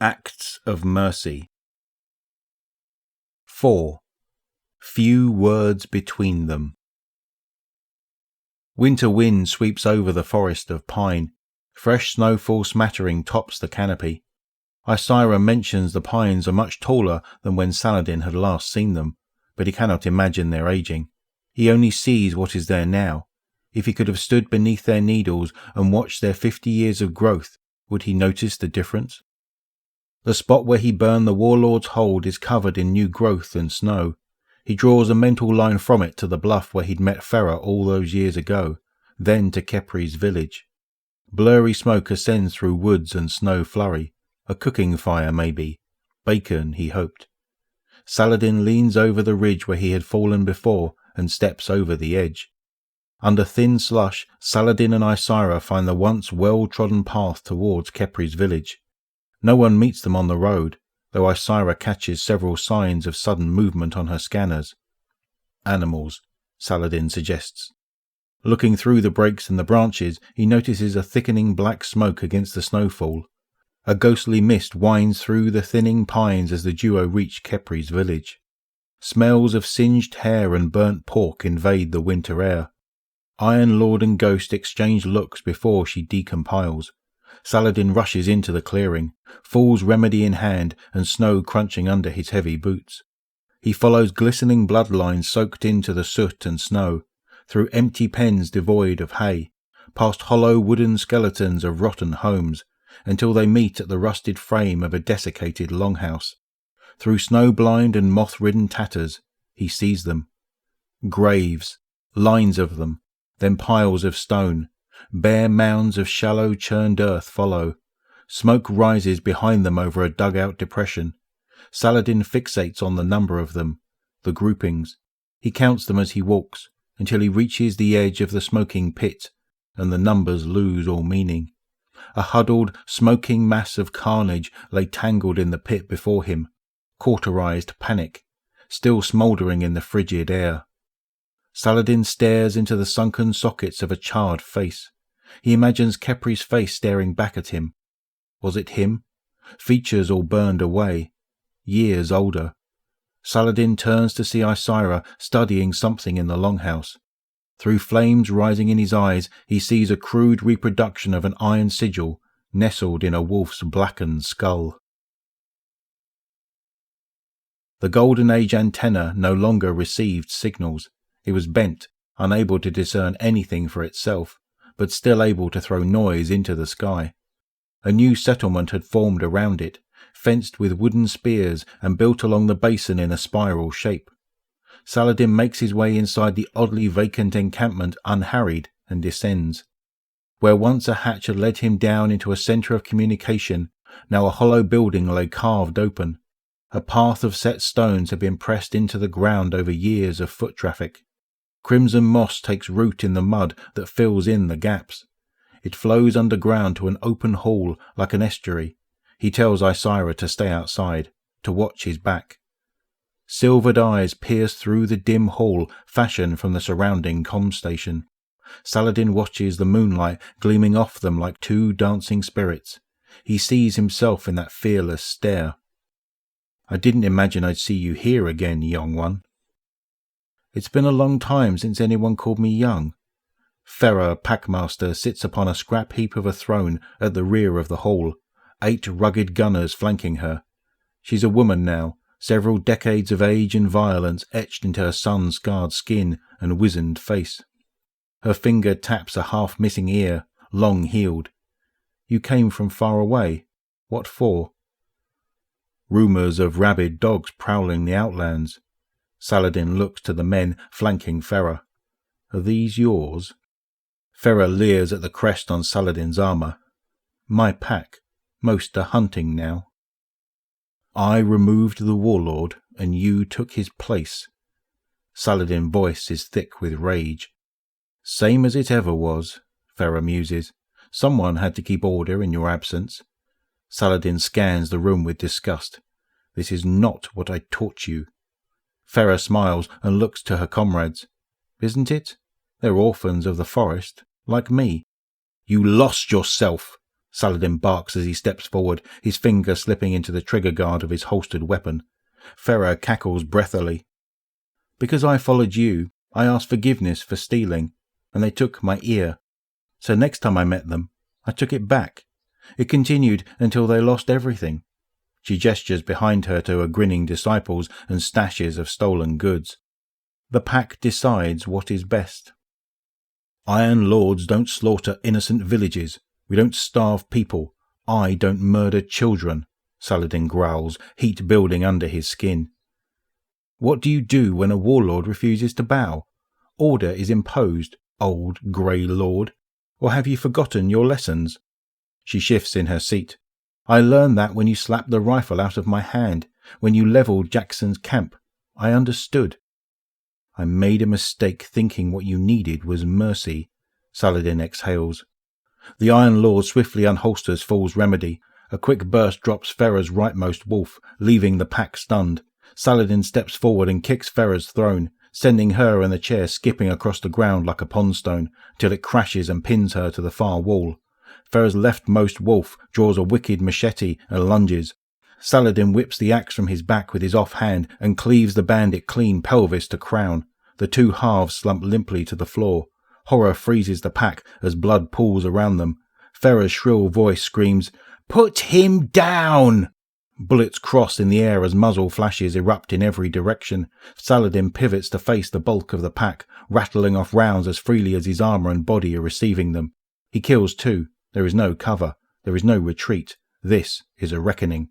Acts of Mercy. 4. Few words between them. Winter wind sweeps over the forest of pine. Fresh snowfall smattering tops the canopy. Isira mentions the pines are much taller than when Saladin had last seen them, but he cannot imagine their aging. He only sees what is there now. If he could have stood beneath their needles and watched their 50 years of growth, would he notice the difference? The spot where he burned the warlord's hold is covered in new growth and snow. He draws a mental line from it to the bluff where he'd met Farah all those years ago, then to Kepri's village. Blurry smoke ascends through woods and snow flurry. A cooking fire, maybe. Bacon, he hoped. Saladin leans over the ridge where he had fallen before and steps over the edge. Under thin slush, Saladin and Isira find the once well-trodden path towards Kepri's village. No one meets them on the road, though Isira catches several signs of sudden movement on her scanners. Animals, Saladin suggests. Looking through the breaks in the branches, he notices a thickening black smoke against the snowfall. A ghostly mist winds through the thinning pines as the duo reach Kepri's village. Smells of singed hair and burnt pork invade the winter air. Iron Lord and Ghost exchange looks before she decompiles. Saladin rushes into the clearing, fool's remedy in hand and snow crunching under his heavy boots. He follows glistening bloodlines soaked into the soot and snow, through empty pens devoid of hay, past hollow wooden skeletons of rotten homes, until they meet at the rusted frame of a desiccated longhouse. Through snow-blind and moth-ridden tatters, he sees them. Graves, lines of them, then piles of stone. Bare mounds of shallow churned earth follow. Smoke rises behind them over a dugout depression. Saladin fixates on the number of them, the groupings. He counts them as he walks, until he reaches the edge of the smoking pit, and the numbers lose all meaning. A huddled, smoking mass of carnage lay tangled in the pit before him, cauterized panic, still smouldering in the frigid air. Saladin stares into the sunken sockets of a charred face. He imagines Kepri's face staring back at him. Was it him? Features all burned away. Years older. Saladin turns to see Isira studying something in the longhouse. Through flames rising in his eyes, he sees a crude reproduction of an iron sigil nestled in a wolf's blackened skull. The Golden Age antenna no longer received signals. It was bent, unable to discern anything for itself, but still able to throw noise into the sky. A new settlement had formed around it, fenced with wooden spears and built along the basin in a spiral shape. Saladin makes his way inside the oddly vacant encampment unharried and descends. Where once a hatch had led him down into a centre of communication, now a hollow building lay carved open. A path of set stones had been pressed into the ground over years of foot traffic. Crimson moss takes root in the mud that fills in the gaps. It flows underground to an open hall like an estuary. He tells Isira to stay outside, to watch his back. Silvered eyes pierce through the dim hall fashioned from the surrounding comm station. Saladin watches the moonlight gleaming off them like two dancing spirits. He sees himself in that fearless stare. "I didn't imagine I'd see you here again, young one." "It's been a long time since anyone called me young." Farah, packmaster, sits upon a scrap heap of a throne at the rear of the hall, 8 rugged gunners flanking her. She's a woman now, several decades of age and violence etched into her sun-scarred skin and wizened face. Her finger taps a half-missing ear, long-healed. "You came from far away. What for?" "Rumours of rabid dogs prowling the outlands." Saladin looks to the men flanking Farah. "Are these yours?" Farah leers at the crest on Saladin's armour. "My pack. Most are hunting now." "I removed the warlord, and you took his place." Saladin's voice is thick with rage. "Same as it ever was," Farah muses. "Someone had to keep order in your absence." Saladin scans the room with disgust. "This is not what I taught you." Farah smiles and looks to her comrades. "Isn't it? They're orphans of the forest, like me." "You lost yourself," Saladin barks as he steps forward, his finger slipping into the trigger guard of his holstered weapon. Farah cackles breathily. Because I followed you, I asked forgiveness for stealing, and they took my ear. So next time I met them, I took it back. It continued until they lost everything. She gestures behind her to her grinning disciples and stashes of stolen goods. The pack decides what is best. Iron Lords don't slaughter innocent villages. We don't starve people. I don't murder children, Saladin growls, heat building under his skin. What do you do when a warlord refuses to bow? Order is imposed, old grey lord. Or have you forgotten your lessons? She shifts in her seat. I learned that when you slapped the rifle out of my hand, when you levelled Jackson's camp. I understood. I made a mistake thinking what you needed was mercy, Saladin exhales. The Iron Lord swiftly unholsters Fool's remedy. A quick burst drops Farah's rightmost wolf, leaving the pack stunned. Saladin steps forward and kicks Farah's throne, sending her and the chair skipping across the ground like a pondstone, till it crashes and pins her to the far wall. Farah's leftmost wolf draws a wicked machete and lunges. Saladin whips the axe from his back with his off hand and cleaves the bandit clean pelvis to crown. The two halves slump limply to the floor. Horror freezes the pack as blood pools around them. Farah's shrill voice screams, "Put him down!" Bullets cross in the air as muzzle flashes erupt in every direction. Saladin pivots to face the bulk of the pack, rattling off rounds as freely as his armour and body are receiving them. He kills too. There is no cover. There is no retreat. This is a reckoning.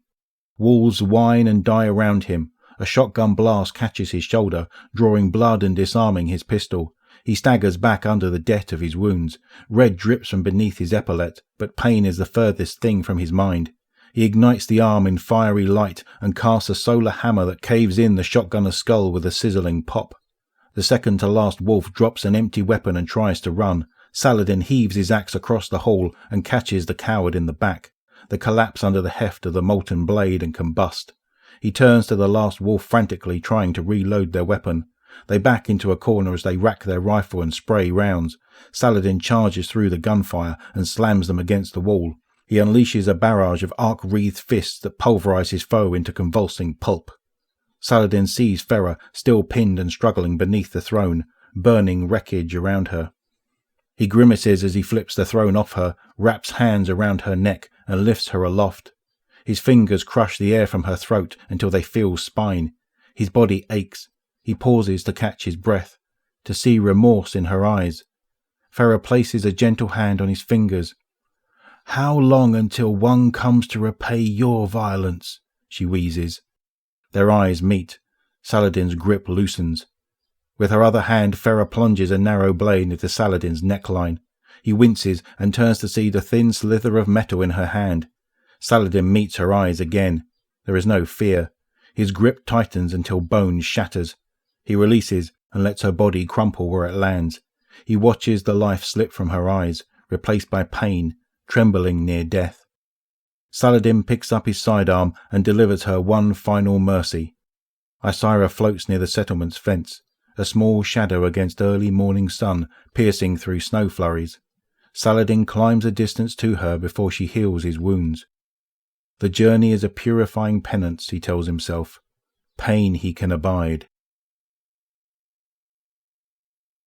Wolves whine and die around him. A shotgun blast catches his shoulder, drawing blood and disarming his pistol. He staggers back under the debt of his wounds. Red drips from beneath his epaulette, but pain is the furthest thing from his mind. He ignites the arm in fiery light and casts a solar hammer that caves in the shotgunner's skull with a sizzling pop. The second to last wolf drops an empty weapon and tries to run. Saladin heaves his axe across the hall and catches the coward in the back. They collapse under the heft of the molten blade and combust. He turns to the last wolf frantically trying to reload their weapon. They back into a corner as they rack their rifle and spray rounds. Saladin charges through the gunfire and slams them against the wall. He unleashes a barrage of arc-wreathed fists that pulverize his foe into convulsing pulp. Saladin sees Farah still pinned and struggling beneath the throne, burning wreckage around her. He grimaces as he flips the throne off her, wraps hands around her neck and lifts her aloft. His fingers crush the air from her throat until they feel spine. His body aches. He pauses to catch his breath, to see remorse in her eyes. Farah places a gentle hand on his fingers. "How long until one comes to repay your violence?" she wheezes. Their eyes meet. Saladin's grip loosens. With her other hand, Farah plunges a narrow blade into Saladin's neckline. He winces and turns to see the thin slither of metal in her hand. Saladin meets her eyes again. There is no fear. His grip tightens until bone shatters. He releases and lets her body crumple where it lands. He watches the life slip from her eyes, replaced by pain, trembling near death. Saladin picks up his sidearm and delivers her one final mercy. Isira floats near the settlement's fence, a small shadow against early morning sun piercing through snow flurries. Saladin climbs a distance to her before she heals his wounds. The journey is a purifying penance, he tells himself. Pain he can abide.